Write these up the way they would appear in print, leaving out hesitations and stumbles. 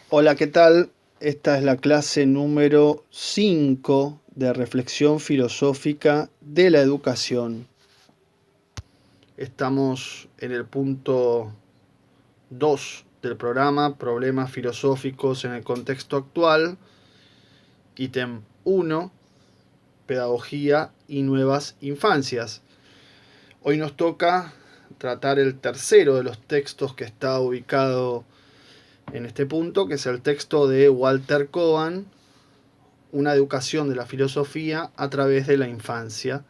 Hola, ¿qué tal? Esta es la clase número 5 de reflexión filosófica de la educación. Estamos en el punto 2 del programa, problemas filosóficos en el contexto actual, ítem 1, pedagogía y nuevas infancias. Hoy nos toca tratar el tercero de los textos que está ubicado en este punto, que es el texto de Walter Cohen, Una educación de la filosofía a través de la infancia.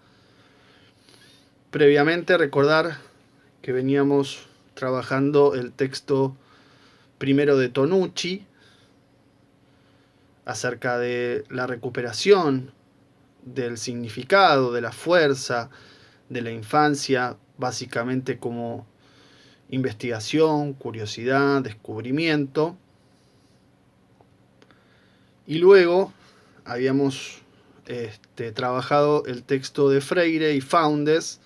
Previamente recordar que veníamos trabajando el texto primero de Tonucci acerca de la recuperación del significado, de la fuerza de la infancia, básicamente como investigación, curiosidad, descubrimiento. Y luego habíamos trabajado el texto de Freire y Foundes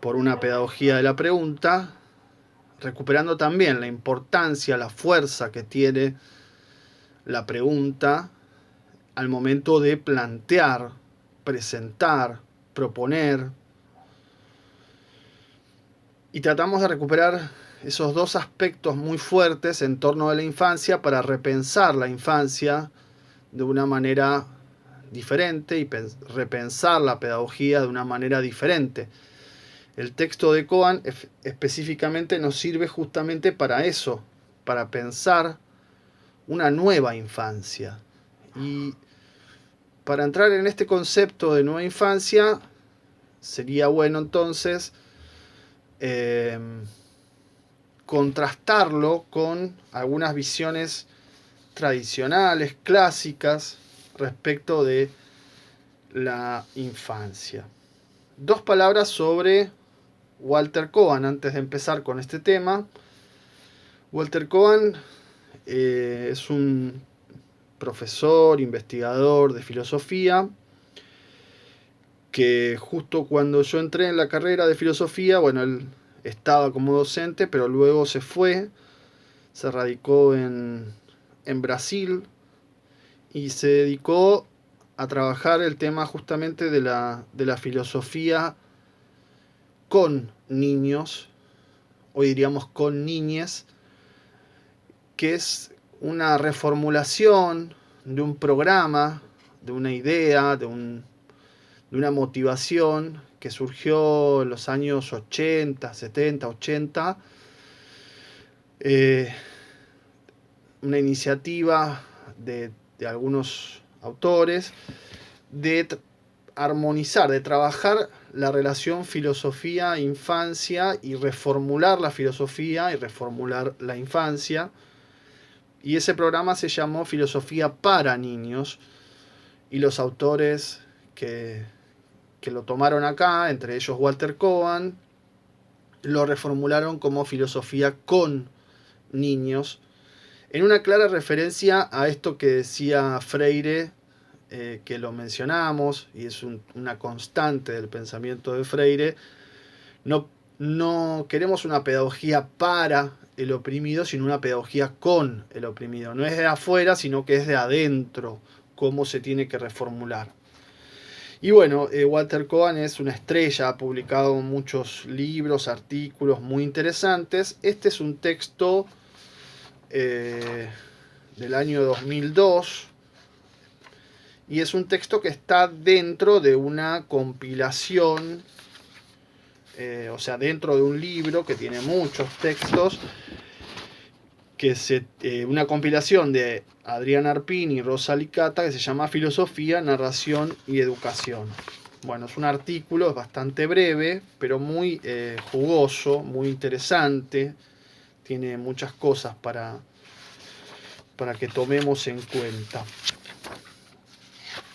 por una pedagogía de la pregunta, recuperando también la importancia, la fuerza que tiene la pregunta al momento de plantear, presentar, proponer. Y tratamos de recuperar esos dos aspectos muy fuertes en torno a la infancia para repensar la infancia de una manera diferente y repensar la pedagogía de una manera diferente. El texto de Cohen específicamente nos sirve justamente para eso, para pensar una nueva infancia. Y para entrar en este concepto de nueva infancia, sería bueno entonces contrastarlo con algunas visiones tradicionales, clásicas, respecto de la infancia. Dos palabras sobre Walter Cohen antes de empezar con este tema. Walter Cohen es un profesor, investigador de filosofía, que justo cuando yo entré en la carrera de filosofía, bueno, él estaba como docente, pero luego se fue, se radicó en Brasil y se dedicó a trabajar el tema justamente de la filosofía con niños, hoy diríamos con niñes, que es una reformulación de un programa, de una idea, de una motivación que surgió en los años 80, 70, 80, eh, una iniciativa de algunos autores de armonizar, de trabajar la relación filosofía-infancia y reformular la filosofía y reformular la infancia. Y ese programa se llamó Filosofía para Niños, y los autores que lo tomaron acá, entre ellos Walter Cohen, lo reformularon como Filosofía con Niños, en una clara referencia a esto que decía Freire, que lo mencionamos, y es una constante del pensamiento de Freire. No queremos una pedagogía para el oprimido, sino una pedagogía con el oprimido. No es de afuera, sino que es de adentro, cómo se tiene que reformular. Y bueno, Walter Cohen es una estrella, ha publicado muchos libros, artículos muy interesantes. Este es un texto del año 2002, y es un texto que está dentro de una compilación, o sea, dentro de un libro que tiene muchos textos, una compilación de Adrián Arpin y Rosa Licata, que se llama Filosofía, Narración y Educación. Bueno, es un artículo, es bastante breve, pero muy jugoso, muy interesante, tiene muchas cosas para que tomemos en cuenta.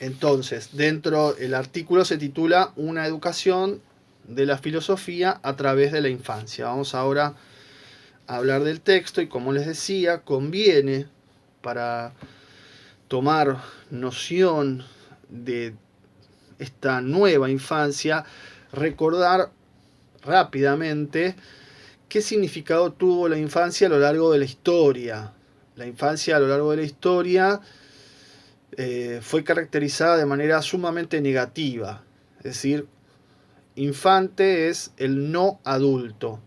Entonces, dentro del artículo se titula Una educación de la filosofía a través de la infancia. Vamos ahora a hablar del texto, y como les decía, conviene, para tomar noción de esta nueva infancia, recordar rápidamente qué significado tuvo la infancia a lo largo de la historia. la infancia a lo largo de la historia fue caracterizada de manera sumamente negativa. Es decir, infante es el no adulto.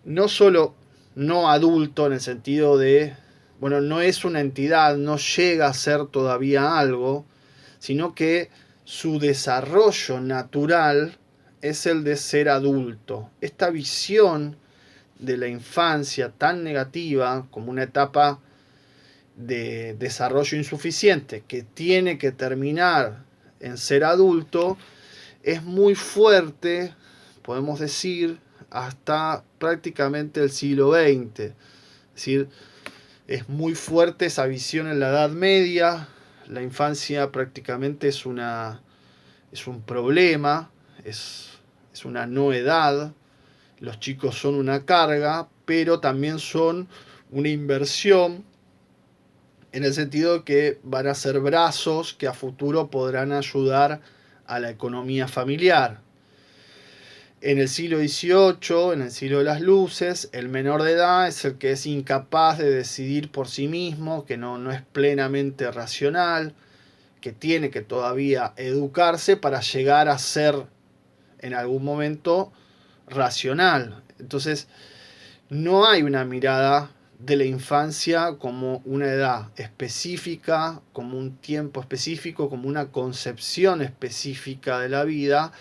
No solo no adulto en el sentido de, bueno, no es una entidad, no llega a ser todavía algo, sino que su desarrollo natural es el de ser adulto. Esta visión de la infancia tan negativa como una etapa de desarrollo insuficiente que tiene que terminar en ser adulto es muy fuerte, podemos decir, hasta prácticamente el siglo XX. Es decir, es muy fuerte esa visión en la Edad Media. La infancia prácticamente es un problema, es una novedad. Los chicos son una carga, pero también son una inversión en el sentido de que van a ser brazos que a futuro podrán ayudar a la economía familiar. En el siglo XVIII, en el siglo de las luces, el menor de edad es el que es incapaz de decidir por sí mismo, que no es plenamente racional, que tiene que todavía educarse para llegar a ser en algún momento racional. Entonces, no hay una mirada de la infancia como una edad específica, como un tiempo específico, como una concepción específica de la vida,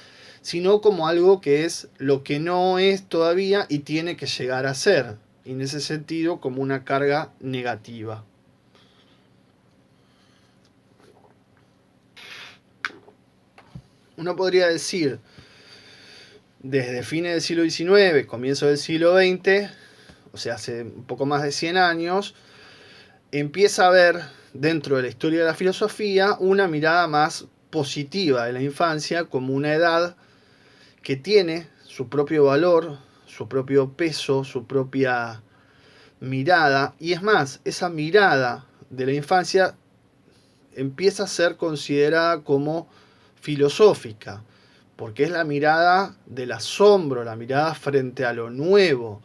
sino como algo que es lo que no es todavía y tiene que llegar a ser. Y en ese sentido, como una carga negativa. Uno podría decir, desde fines del siglo XIX, comienzo del siglo XX, o sea, hace un poco más de 100 años, empieza a haber dentro de la historia de la filosofía una mirada más positiva de la infancia como una edad que tiene su propio valor, su propio peso, su propia mirada. Y es más, esa mirada de la infancia empieza a ser considerada como filosófica, porque es la mirada del asombro, la mirada frente a lo nuevo,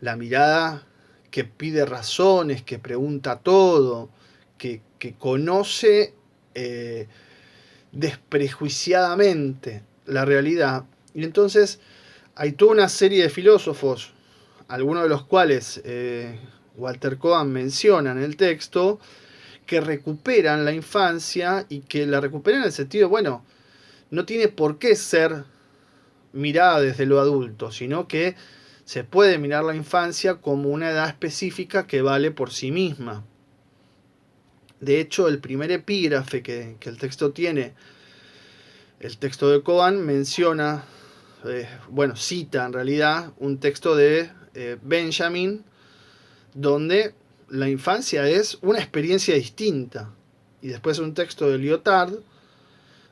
la mirada que pide razones, que pregunta todo, que conoce desprejuiciadamente la realidad. Y entonces hay toda una serie de filósofos, algunos de los cuales Walter Cohen menciona en el texto, que recuperan la infancia y que la recuperan en el sentido, bueno, no tiene por qué ser mirada desde lo adulto, sino que se puede mirar la infancia como una edad específica que vale por sí misma. De hecho, el primer epígrafe que el texto tiene, el texto de Cohen, menciona, cita en realidad un texto de Benjamin, donde la infancia es una experiencia distinta. Y después un texto de Lyotard,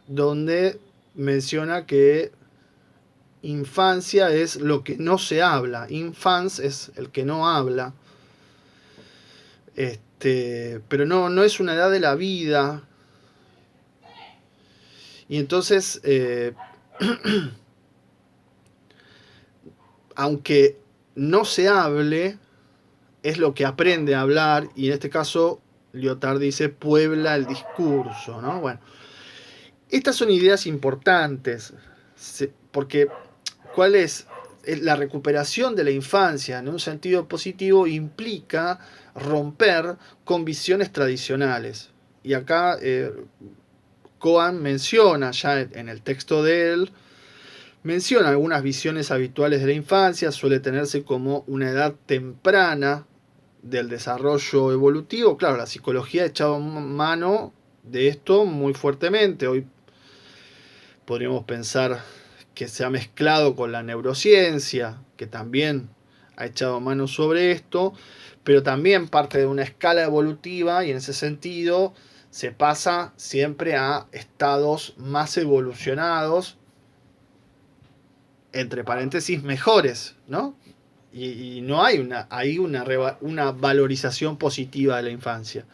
donde menciona que infancia es lo que no se habla. Infans es el que no habla. Pero no es una edad de la vida. Y entonces, aunque no se hable, es lo que aprende a hablar. Y en este caso, Lyotard dice, puebla el discurso, ¿no? Bueno, estas son ideas importantes, porque ¿cuál es? La recuperación de la infancia en un sentido positivo implica romper con visiones tradicionales. Y acá Cohen menciona, ya en el texto de él, menciona algunas visiones habituales de la infancia, suele tenerse como una edad temprana del desarrollo evolutivo. Claro, la psicología ha echado mano de esto muy fuertemente. Hoy podríamos pensar que se ha mezclado con la neurociencia, que también ha echado mano sobre esto, pero también parte de una escala evolutiva y en ese sentido se pasa siempre a estados más evolucionados, entre paréntesis, mejores, ¿no? Y no hay una valorización positiva de la infancia.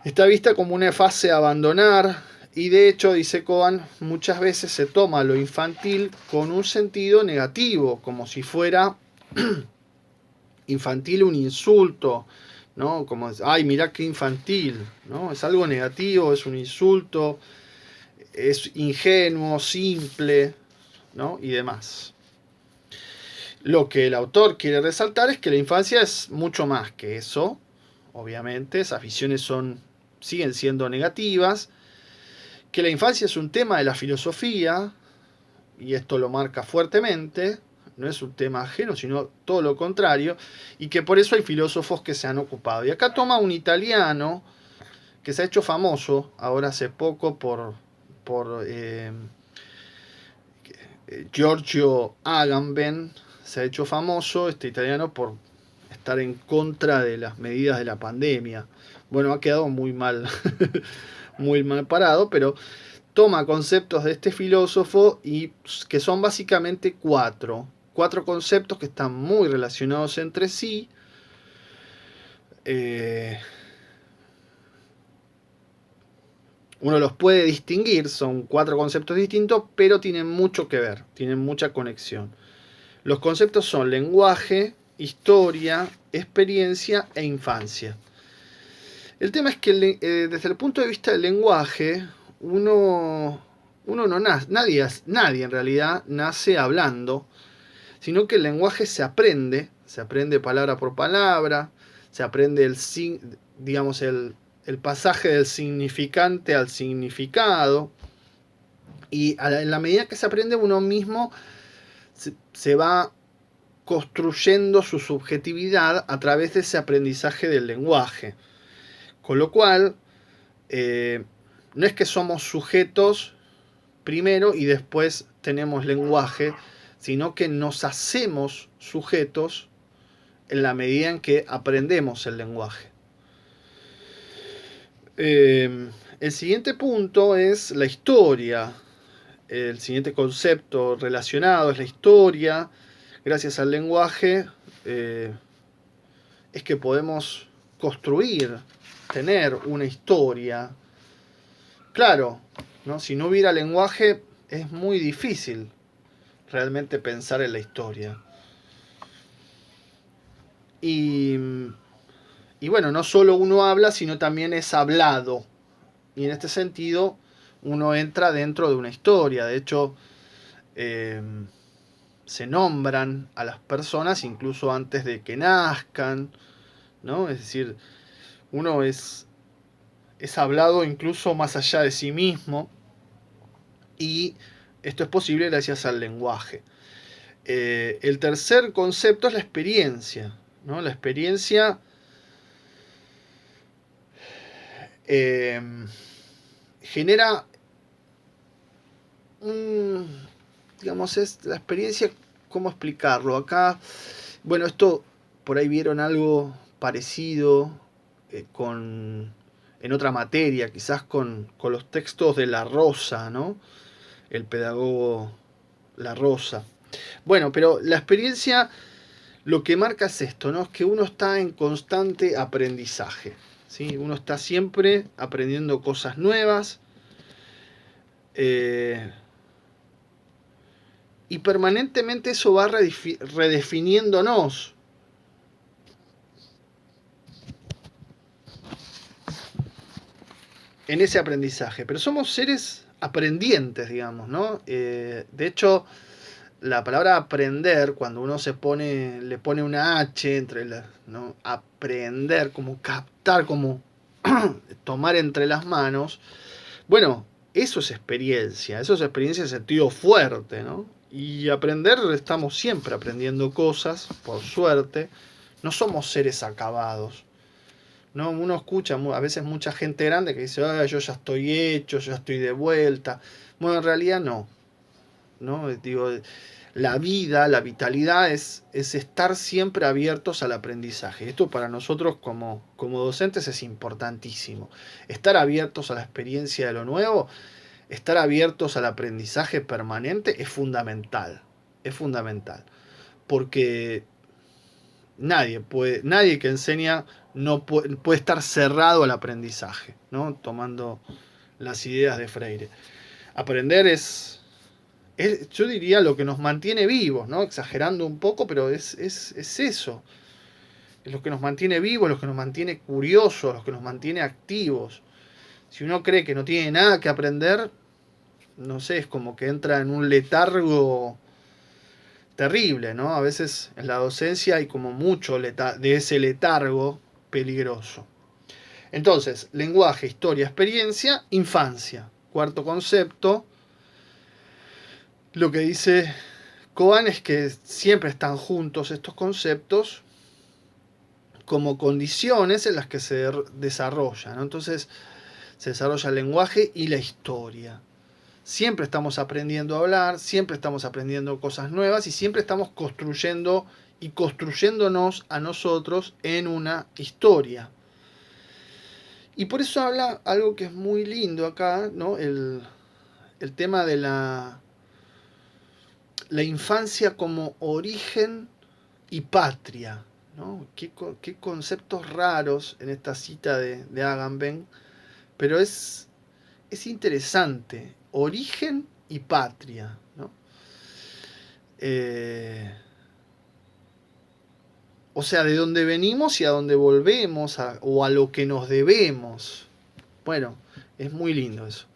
Está vista como una fase a abandonar, y de hecho, dice Cohen, muchas veces se toma lo infantil con un sentido negativo, como si fuera infantil un insulto, ¿no? Como, ay, mirá qué infantil, ¿no? Es algo negativo, es un insulto, es ingenuo, simple, ¿no? Y demás. Lo que el autor quiere resaltar es que la infancia es mucho más que eso, obviamente, esas visiones siguen siendo negativas, que la infancia es un tema de la filosofía, y esto lo marca fuertemente, no es un tema ajeno, sino todo lo contrario, y que por eso hay filósofos que se han ocupado. Y acá toma un italiano que se ha hecho famoso ahora hace poco por Giorgio Agamben, se ha hecho famoso este italiano por estar en contra de las medidas de la pandemia. Bueno, ha quedado muy mal, muy mal parado, pero toma conceptos de este filósofo y que son básicamente cuatro conceptos que están muy relacionados entre sí. Uno los puede distinguir, son cuatro conceptos distintos, pero tienen mucho que ver, tienen mucha conexión. Los conceptos son lenguaje, historia, experiencia e infancia. El tema es que desde el punto de vista del lenguaje, uno no nace, nadie en realidad nace hablando, sino que el lenguaje se aprende palabra por palabra, se aprende digamos, el pasaje del significante al significado, y en la medida que se aprende uno mismo se va construyendo su subjetividad a través de ese aprendizaje del lenguaje. Con lo cual, no es que somos sujetos primero y después tenemos lenguaje, sino que nos hacemos sujetos en la medida en que aprendemos el lenguaje. El siguiente punto es la historia. El siguiente concepto relacionado es la historia. Gracias al lenguaje es que podemos construir, tener una historia. Claro, ¿no? Si no hubiera lenguaje es muy difícil realmente pensar en la historia. Y bueno, no solo uno habla, sino también es hablado. Y en este sentido, uno entra dentro de una historia. De hecho, se nombran a las personas incluso antes de que nazcan, ¿no? Es decir, uno es hablado incluso más allá de sí mismo. Y esto es posible gracias al lenguaje. El tercer concepto es la experiencia, ¿no? La experiencia genera digamos, es la experiencia, ¿cómo explicarlo? Acá, bueno, esto por ahí vieron algo parecido en otra materia, quizás con los textos de La Rosa, ¿no? El pedagogo La Rosa. Bueno, pero la experiencia lo que marca es esto, ¿no? Es que uno está en constante aprendizaje, ¿sí? Uno está siempre aprendiendo cosas nuevas y permanentemente eso va redefiniéndonos. En ese aprendizaje, pero somos seres aprendientes, digamos, ¿no? De hecho, la palabra aprender, cuando uno le pone una H entre las, ¿no? Aprender, como captar, como tomar entre las manos, bueno, eso es experiencia en sentido fuerte, ¿no? Y aprender, estamos siempre aprendiendo cosas, por suerte, no somos seres acabados. ¿No? Uno escucha a veces mucha gente grande que dice, yo ya estoy hecho, yo ya estoy de vuelta. Bueno, en realidad no. ¿No? Digo, la vida, la vitalidad es estar siempre abiertos al aprendizaje. Esto para nosotros como docentes es importantísimo. Estar abiertos a la experiencia de lo nuevo, estar abiertos al aprendizaje permanente es fundamental. Es fundamental. Porque nadie que enseña no puede estar cerrado al aprendizaje, ¿no? Tomando las ideas de Freire. Aprender es, yo diría, lo que nos mantiene vivos, ¿no? Exagerando un poco, pero es eso. es lo que nos mantiene vivos, lo que nos mantiene curiosos, lo que nos mantiene activos. Si uno cree que no tiene nada que aprender, no sé, es como que entra en un letargo terrible, ¿no? A veces en la docencia hay como mucho de ese letargo peligroso. Entonces, lenguaje, historia, experiencia, infancia. Cuarto concepto, lo que dice Cohen es que siempre están juntos estos conceptos como condiciones en las que se desarrolla, ¿no? Entonces, se desarrolla el lenguaje y la historia. Siempre estamos aprendiendo a hablar, siempre estamos aprendiendo cosas nuevas y siempre estamos construyendo y construyéndonos a nosotros en una historia. Y por eso habla algo que es muy lindo acá, ¿no? El tema de la infancia como origen y patria, ¿no? Qué conceptos raros en esta cita de Agamben, pero es interesante. Origen y patria, ¿no? O sea, de dónde venimos y a dónde volvemos, o a lo que nos debemos. Bueno, es muy lindo eso.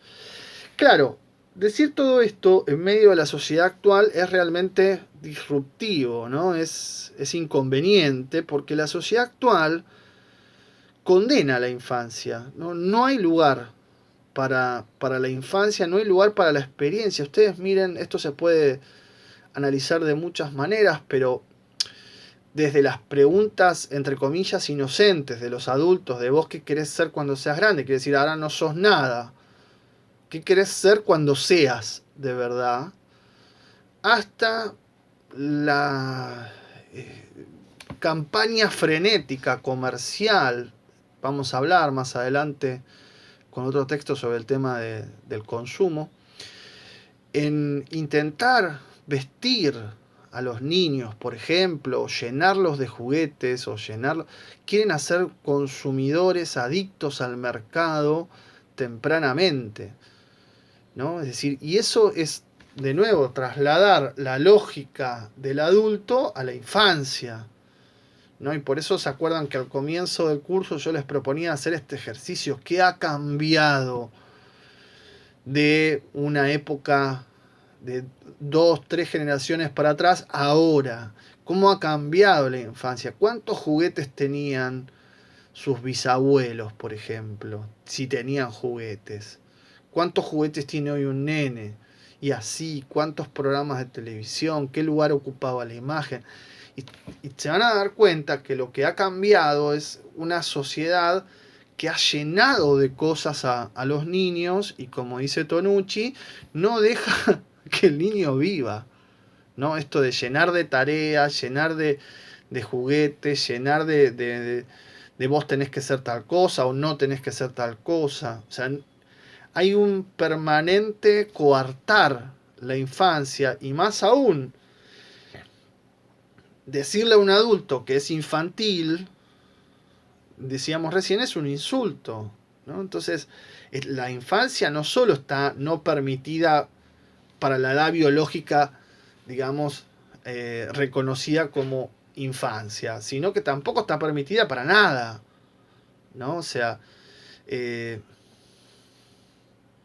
Claro, decir todo esto en medio de la sociedad actual es realmente disruptivo, ¿no? Es inconveniente porque la sociedad actual condena a la infancia, ¿no? No hay lugar para la infancia, no hay lugar para la experiencia. Ustedes miren, esto se puede analizar de muchas maneras, pero desde las preguntas, entre comillas, inocentes de los adultos, de vos qué querés ser cuando seas grande, quiere decir, ahora no sos nada. ¿Qué querés ser cuando seas de verdad? Hasta la campaña frenética comercial, vamos a hablar más adelante con otro texto sobre el tema del consumo, en intentar vestir a los niños, por ejemplo, o llenarlos de juguetes, quieren hacer consumidores adictos al mercado tempranamente, ¿no? Es decir, y eso es, de nuevo, trasladar la lógica del adulto a la infancia, ¿no? Y por eso se acuerdan que al comienzo del curso yo les proponía hacer este ejercicio. ¿Qué ha cambiado de una época de 2, 3 generaciones para atrás ahora? ¿Cómo ha cambiado la infancia? ¿Cuántos juguetes tenían sus bisabuelos, por ejemplo? Si tenían juguetes. ¿Cuántos juguetes tiene hoy un nene? Y así, ¿cuántos programas de televisión? ¿Qué lugar ocupaba la imagen? Y se van a dar cuenta que lo que ha cambiado es una sociedad que ha llenado de cosas a los niños y, como dice Tonucci, no deja que el niño viva, ¿no? Esto de llenar de tareas, llenar de juguetes, llenar de vos tenés que ser tal cosa o no tenés que ser tal cosa. O sea, hay un permanente coartar la infancia y más aún decirle a un adulto que es infantil, decíamos recién, es un insulto, ¿no? Entonces, la infancia no solo está no permitida para la edad biológica, digamos, reconocida como infancia, sino que tampoco está permitida para nada, ¿no? O sea,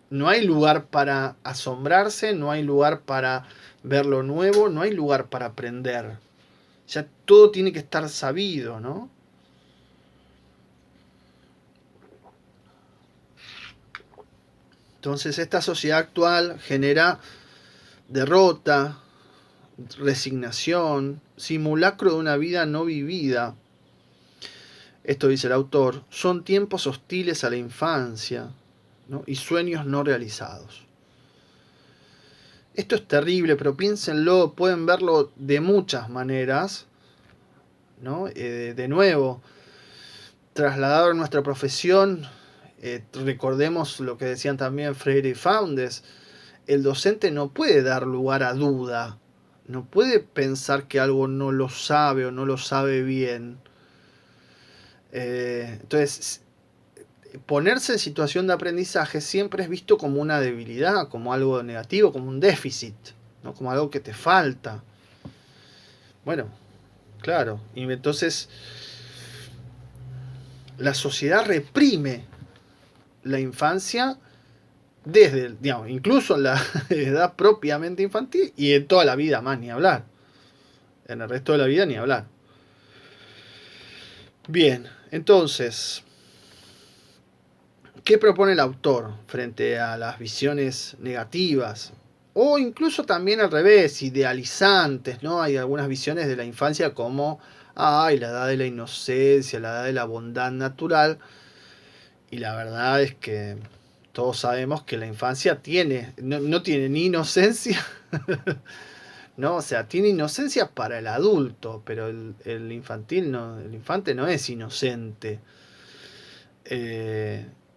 no hay lugar para asombrarse, no hay lugar para ver lo nuevo, no hay lugar para aprender. Ya todo tiene que estar sabido, ¿no? Entonces esta sociedad actual genera derrota, resignación, simulacro de una vida no vivida. Esto dice el autor, son tiempos hostiles a la infancia, ¿no? Y sueños no realizados. Esto es terrible, pero piénsenlo, pueden verlo de muchas maneras, ¿no? De nuevo, trasladado a nuestra profesión, recordemos lo que decían también Freire y Faundes, el docente no puede dar lugar a duda, no puede pensar que algo no lo sabe o no lo sabe bien. Entonces, ponerse en situación de aprendizaje siempre es visto como una debilidad, como algo negativo, como un déficit, ¿no? Como algo que te falta. Bueno, claro, y entonces la sociedad reprime la infancia desde, digamos, incluso en la edad propiamente infantil y en toda la vida más ni hablar. En el resto de la vida ni hablar. Bien, entonces, ¿qué propone el autor frente a las visiones negativas? O incluso también al revés, idealizantes, ¿no? Hay algunas visiones de la infancia como, ay, la edad de la inocencia, la edad de la bondad natural. Y la verdad es que todos sabemos que la infancia no tiene ni inocencia, ¿no? O sea, tiene inocencia para el adulto, pero el infantil no, el infante no es inocente.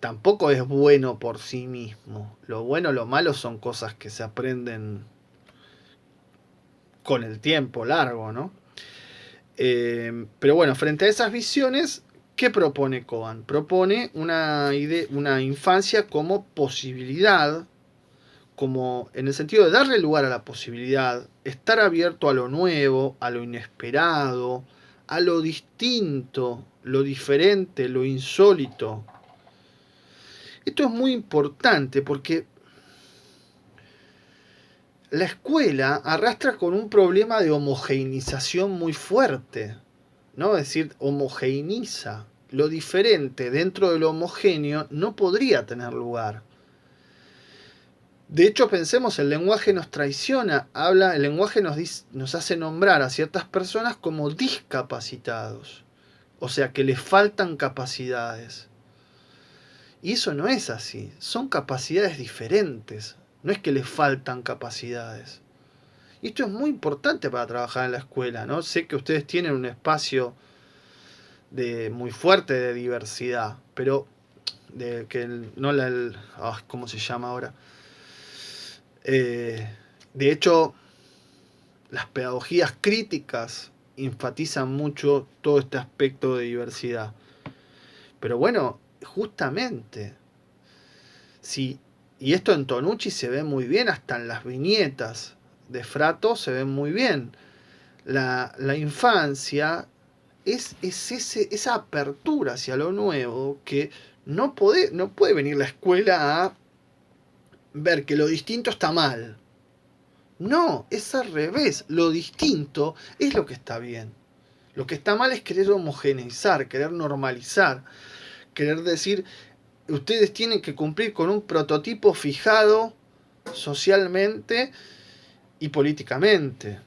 Tampoco es bueno por sí mismo. Lo bueno o lo malo son cosas que se aprenden con el tiempo largo, ¿no? Pero bueno, frente a esas visiones, ¿qué propone Cohen? Propone una infancia como posibilidad, como en el sentido de darle lugar a la posibilidad, estar abierto a lo nuevo, a lo inesperado, a lo distinto, lo diferente, lo insólito. Esto es muy importante porque la escuela arrastra con un problema de homogeneización muy fuerte, ¿no? Es decir, homogeneiza. Lo diferente dentro de lo homogéneo no podría tener lugar. De hecho, pensemos, el lenguaje nos traiciona, el lenguaje nos hace nombrar a ciertas personas como discapacitados, o sea, que les faltan capacidades. Y eso no es así, son capacidades diferentes, no es que les faltan capacidades. Y esto es muy importante para trabajar en la escuela, ¿no? Sé que ustedes tienen un espacio muy fuerte de diversidad, pero no ¿cómo se llama ahora? De hecho, las pedagogías críticas enfatizan mucho todo este aspecto de diversidad. Pero bueno, justamente, sí, y esto en Tonucci se ve muy bien, hasta en las viñetas de Frato se ven muy bien. La infancia es esa apertura hacia lo nuevo que no puede venir la escuela a ver que lo distinto está mal. No, es al revés. Lo distinto es lo que está bien. Lo que está mal es querer homogeneizar, querer normalizar, querer decir, ustedes tienen que cumplir con un prototipo fijado socialmente y políticamente.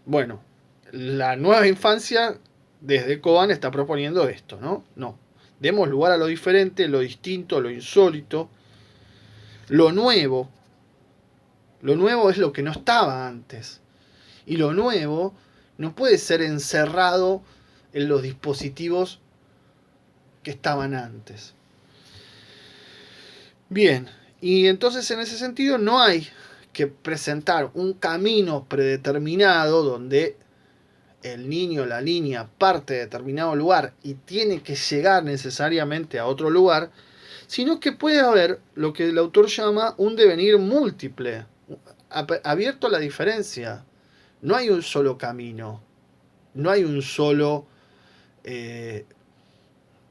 Bueno, la nueva infancia desde Cohen está proponiendo esto, ¿no? No. Demos lugar a lo diferente, lo distinto, lo insólito, lo nuevo. Lo nuevo es lo que no estaba antes. Y lo nuevo no puede ser encerrado en los dispositivos que estaban antes. Bien, y entonces en ese sentido no hay que presentar un camino predeterminado donde el niño o la niña parte de determinado lugar y tiene que llegar necesariamente a otro lugar, sino que puede haber lo que el autor llama un devenir múltiple, abierto a la diferencia. No hay un solo camino, no hay un solo...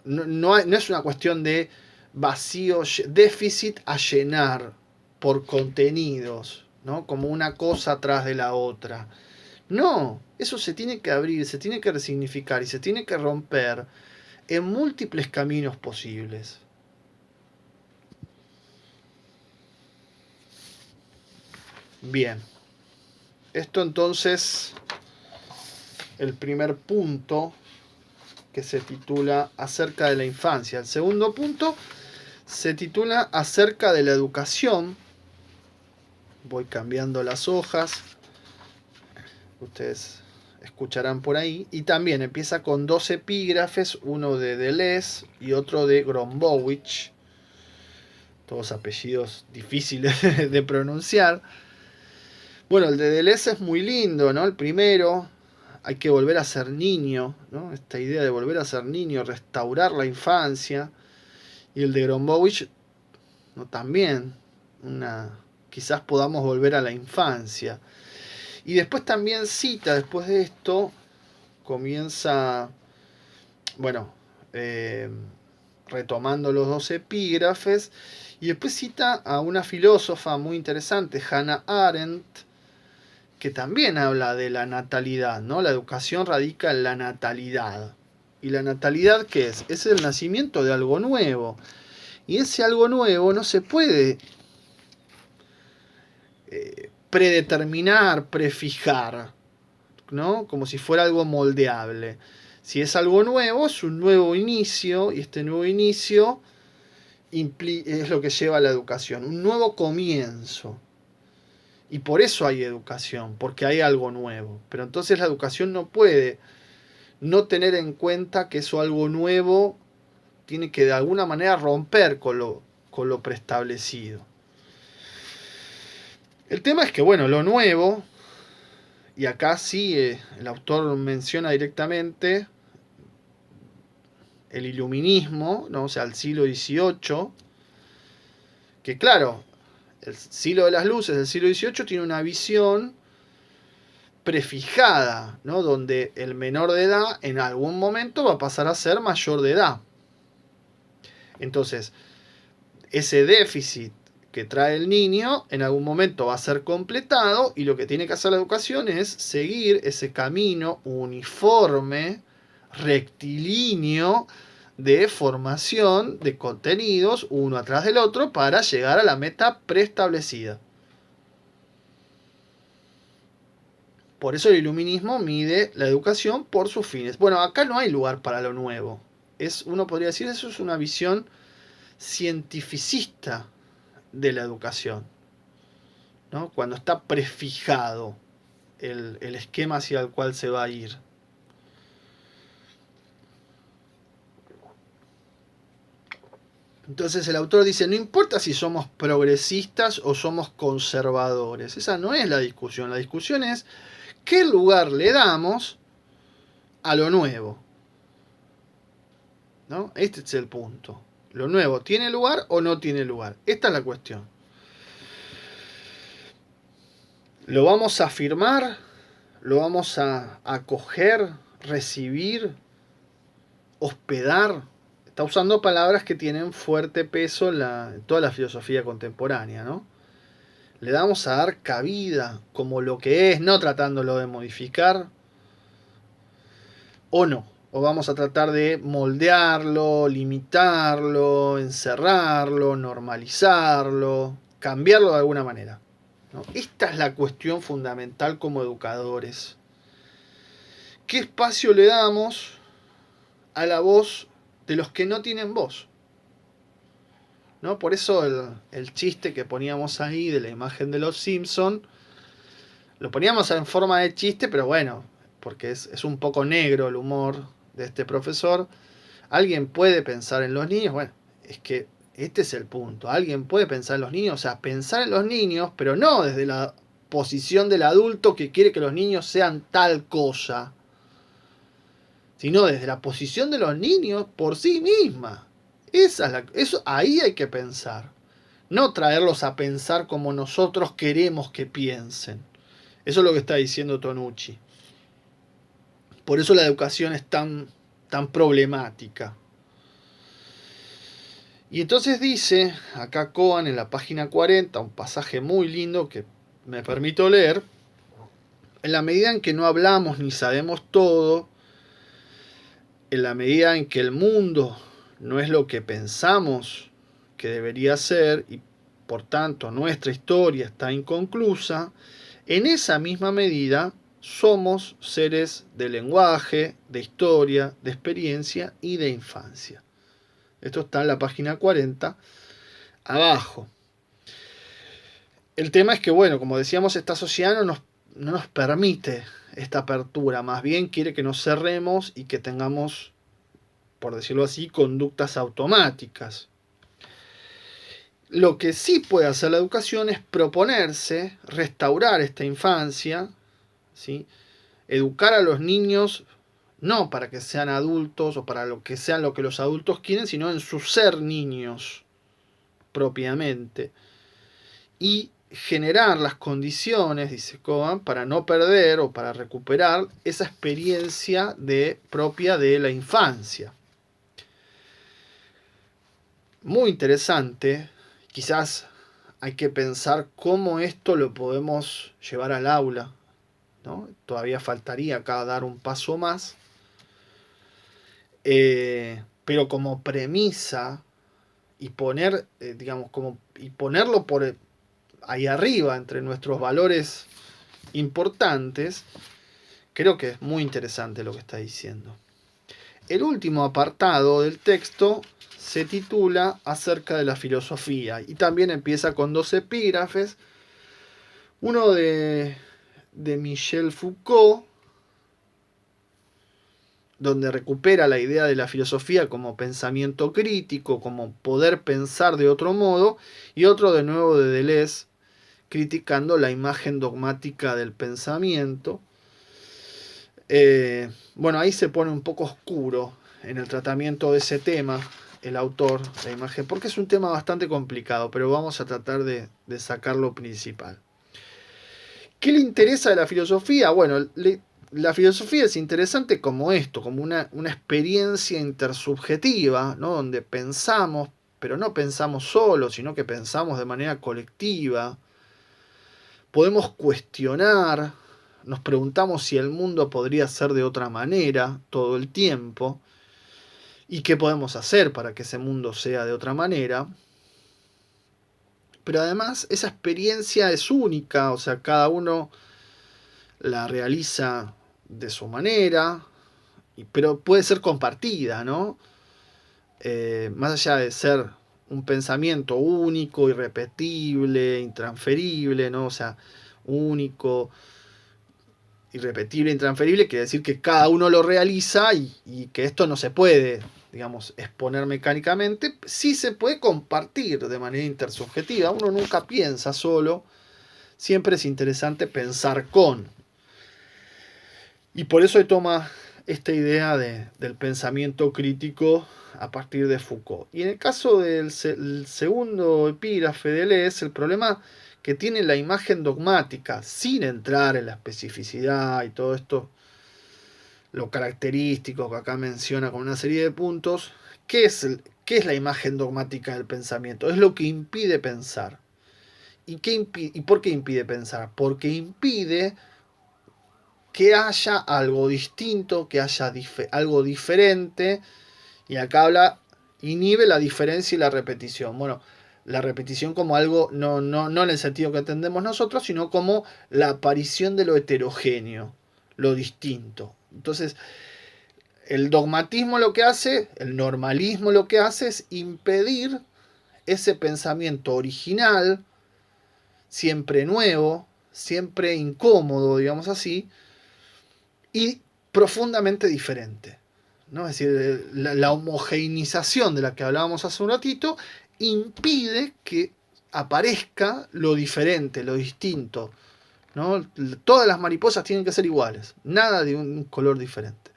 no es una cuestión de vacío, déficit a llenar por contenidos, ¿no? Como una cosa atrás de la otra. No, eso se tiene que abrir, se tiene que resignificar y se tiene que romper en múltiples caminos posibles. Bien, esto entonces, el primer punto que se titula acerca de la infancia. El segundo punto se titula acerca de la educación. Voy cambiando las hojas, ustedes escucharán por ahí. Y también empieza con dos epígrafes, uno de Deleuze y otro de Grombowicz. Todos apellidos difíciles de pronunciar. Bueno, el de Deleuze es muy lindo, ¿no? El primero, hay que volver a ser niño, ¿no? Esta idea de volver a ser niño, restaurar la infancia. Y el de Grombowicz, ¿no? También, quizás podamos volver a la infancia. Y después también cita, después de esto, comienza, bueno, retomando los dos epígrafes, y después cita a una filósofa muy interesante, Hannah Arendt, que también habla de la natalidad, ¿no? La educación radica en la natalidad. ¿Y la natalidad qué es? Es el nacimiento de algo nuevo. Y ese algo nuevo no se puede predeterminar, prefijar, ¿no? Como si fuera algo moldeable. Si es algo nuevo, es un nuevo inicio, y este nuevo inicio es lo que lleva a la educación, un nuevo comienzo. Y por eso hay educación, porque hay algo nuevo. Pero entonces la educación no puede no tener en cuenta que eso algo nuevo tiene que de alguna manera romper con lo preestablecido. El tema es que, bueno, lo nuevo, y acá sí el autor menciona directamente el iluminismo, ¿no? O sea, el siglo XVIII, que claro, el siglo de las luces del siglo XVIII tiene una visión prefijada, ¿no? Donde el menor de edad en algún momento va a pasar a ser mayor de edad. Entonces, ese déficit que trae el niño en algún momento va a ser completado, y lo que tiene que hacer la educación es seguir ese camino uniforme, rectilíneo, de formación de contenidos uno atrás del otro para llegar a la meta preestablecida. Por eso el iluminismo mide la educación por sus fines. Bueno, acá no hay lugar para lo nuevo. Uno podría decir, eso es una visión cientificista de la educación, ¿no? Cuando está prefijado el esquema hacia el cual se va a ir. Entonces el autor dice, no importa si somos progresistas o somos conservadores, esa no es la discusión. La discusión es qué lugar le damos a lo nuevo, ¿no? Este es el punto. ¿Lo nuevo tiene lugar o no tiene lugar? Esta es la cuestión. ¿Lo vamos a afirmar? ¿Lo vamos a acoger, recibir, hospedar? Está usando palabras que tienen fuerte peso en toda la filosofía contemporánea, ¿no? Le vamos a dar cabida como lo que es, no tratándolo de modificar, o no. O vamos a tratar de moldearlo, limitarlo, encerrarlo, normalizarlo, cambiarlo de alguna manera, ¿no? Esta es la cuestión fundamental como educadores. ¿Qué espacio le damos a la voz de los que no tienen voz? ¿No? Por eso el chiste que poníamos ahí de la imagen de los Simpson, lo poníamos en forma de chiste, pero bueno, porque es un poco negro el humor de este profesor. ¿Alguien puede pensar en los niños? Bueno, es que este es el punto. ¿Alguien puede pensar en los niños? O sea, pensar en los niños, pero no desde la posición del adulto que quiere que los niños sean tal cosa, sino desde la posición de los niños por sí misma. Eso ahí hay que pensar. No traerlos a pensar como nosotros queremos que piensen. Eso es lo que está diciendo Tonucci. Por eso la educación es tan problemática. Y entonces dice, acá Cohen en la página 40, un pasaje muy lindo que me permito leer: en la medida en que no hablamos ni sabemos todo, en la medida en que el mundo no es lo que pensamos que debería ser, y por tanto nuestra historia está inconclusa, en esa misma medida somos seres de lenguaje, de historia, de experiencia y de infancia. Esto está en la página 40, abajo. El tema es que, bueno, como decíamos, esta sociedad no nos permite esta apertura, más bien quiere que nos cerremos y que tengamos, por decirlo así, conductas automáticas. Lo que sí puede hacer la educación es proponerse restaurar esta infancia, ¿sí? Educar a los niños no para que sean adultos o para lo que sean lo que los adultos quieren, sino en su ser niños propiamente. Y generar las condiciones, dice Cohen, para no perder o para recuperar esa experiencia propia de la infancia. Muy interesante, quizás hay que pensar cómo esto lo podemos llevar al aula, ¿no? Todavía faltaría acá dar un paso más, pero como premisa y ponerlo por ahí arriba entre nuestros valores importantes, creo que es muy interesante lo que está diciendo. El último apartado del texto se titula Acerca de la filosofía y también empieza con 2 epígrafes, uno de Michel Foucault, donde recupera la idea de la filosofía como pensamiento crítico, como poder pensar de otro modo, y otro de nuevo de Deleuze, criticando la imagen dogmática del pensamiento. Bueno, ahí se pone un poco oscuro en el tratamiento de ese tema, el autor, la imagen, porque es un tema bastante complicado, pero vamos a tratar de sacar lo principal. ¿Qué le interesa de la filosofía? Bueno, la filosofía es interesante como esto, como una experiencia intersubjetiva, ¿no? Donde pensamos, pero no pensamos solos, sino que pensamos de manera colectiva. Podemos cuestionar, nos preguntamos si el mundo podría ser de otra manera todo el tiempo y qué podemos hacer para que ese mundo sea de otra manera. Pero además esa experiencia es única, o sea, cada uno la realiza de su manera, pero puede ser compartida, ¿no? Más allá de ser un pensamiento único, irrepetible, intransferible, ¿no? O sea, único, irrepetible, intransferible, quiere decir que cada uno lo realiza y que esto no se puede, digamos, exponer mecánicamente. Sí se puede compartir de manera intersubjetiva, uno nunca piensa solo, siempre es interesante pensar con. Y por eso toma esta idea del pensamiento crítico a partir de Foucault. Y en el caso del segundo epígrafe de Deleuze, el problema que tiene la imagen dogmática, sin entrar en la especificidad y todo esto, lo característico que acá menciona con una serie de puntos, ¿qué es la imagen dogmática del pensamiento? Es lo que impide pensar. ¿Y por qué impide pensar? Porque impide que haya algo distinto, que haya algo diferente, y acá inhibe la diferencia y la repetición. Bueno, la repetición como algo, no en el sentido que entendemos nosotros, sino como la aparición de lo heterogéneo, lo distinto. Entonces, el dogmatismo lo que hace, el normalismo lo que hace es impedir ese pensamiento original, siempre nuevo, siempre incómodo, digamos así, y profundamente diferente, ¿no? Es decir, la homogeneización de la que hablábamos hace un ratito impide que aparezca lo diferente, lo distinto, ¿no? Todas las mariposas tienen que ser iguales, nada de un color diferente.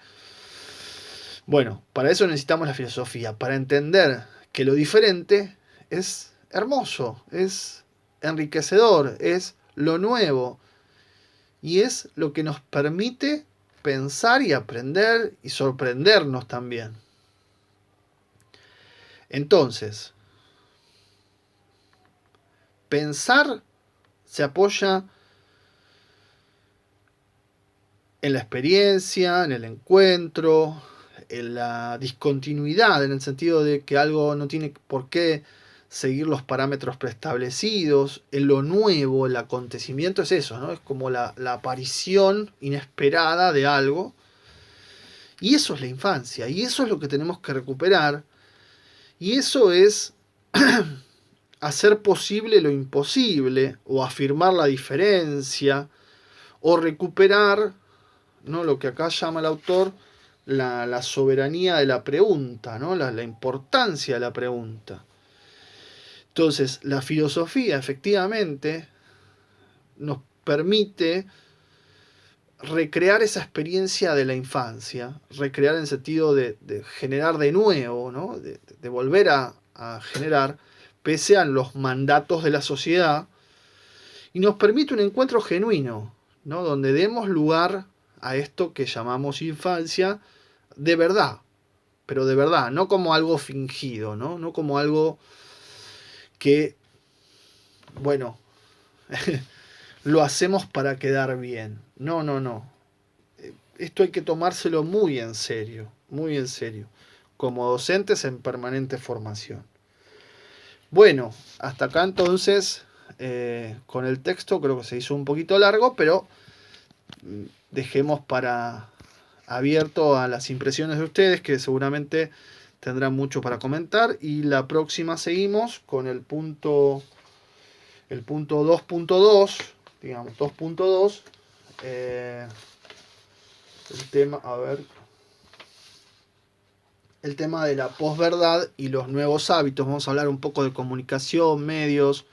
Bueno, para eso necesitamos la filosofía, para entender que lo diferente es hermoso, es enriquecedor, es lo nuevo y es lo que nos permite pensar y aprender y sorprendernos también. Entonces, pensar se apoya en la experiencia, en el encuentro, en la discontinuidad, en el sentido de que algo no tiene por qué seguir los parámetros preestablecidos, en lo nuevo, el acontecimiento es eso, ¿no? Es como la aparición inesperada de algo. Y eso es la infancia, y eso es lo que tenemos que recuperar, y eso es hacer posible lo imposible, o afirmar la diferencia, o recuperar, ¿no?, lo que acá llama el autor la soberanía de la pregunta, ¿no?, la importancia de la pregunta. Entonces, la filosofía efectivamente nos permite recrear esa experiencia de la infancia, recrear en el sentido de generar de nuevo, ¿no? de volver a generar, pese a los mandatos de la sociedad, y nos permite un encuentro genuino, ¿no? Donde demos lugar a esto que llamamos infancia de verdad, pero de verdad, no como algo fingido, ¿no? No como algo que, bueno, lo hacemos para quedar bien. No, no, no. Esto hay que tomárselo muy en serio, muy en serio, como docentes en permanente formación. Bueno, hasta acá entonces, con el texto creo que se hizo un poquito largo, pero dejemos para abierto a las impresiones de ustedes, que seguramente tendrán mucho para comentar. Y la próxima seguimos con el punto 2.2, digamos 2.2, el tema, a ver, el tema de la posverdad y los nuevos hábitos. Vamos a hablar un poco de comunicación, medios,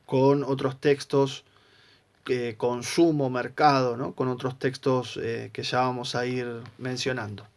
con otros textos, consumo, mercado, ¿no? Con otros textos que ya vamos a ir mencionando.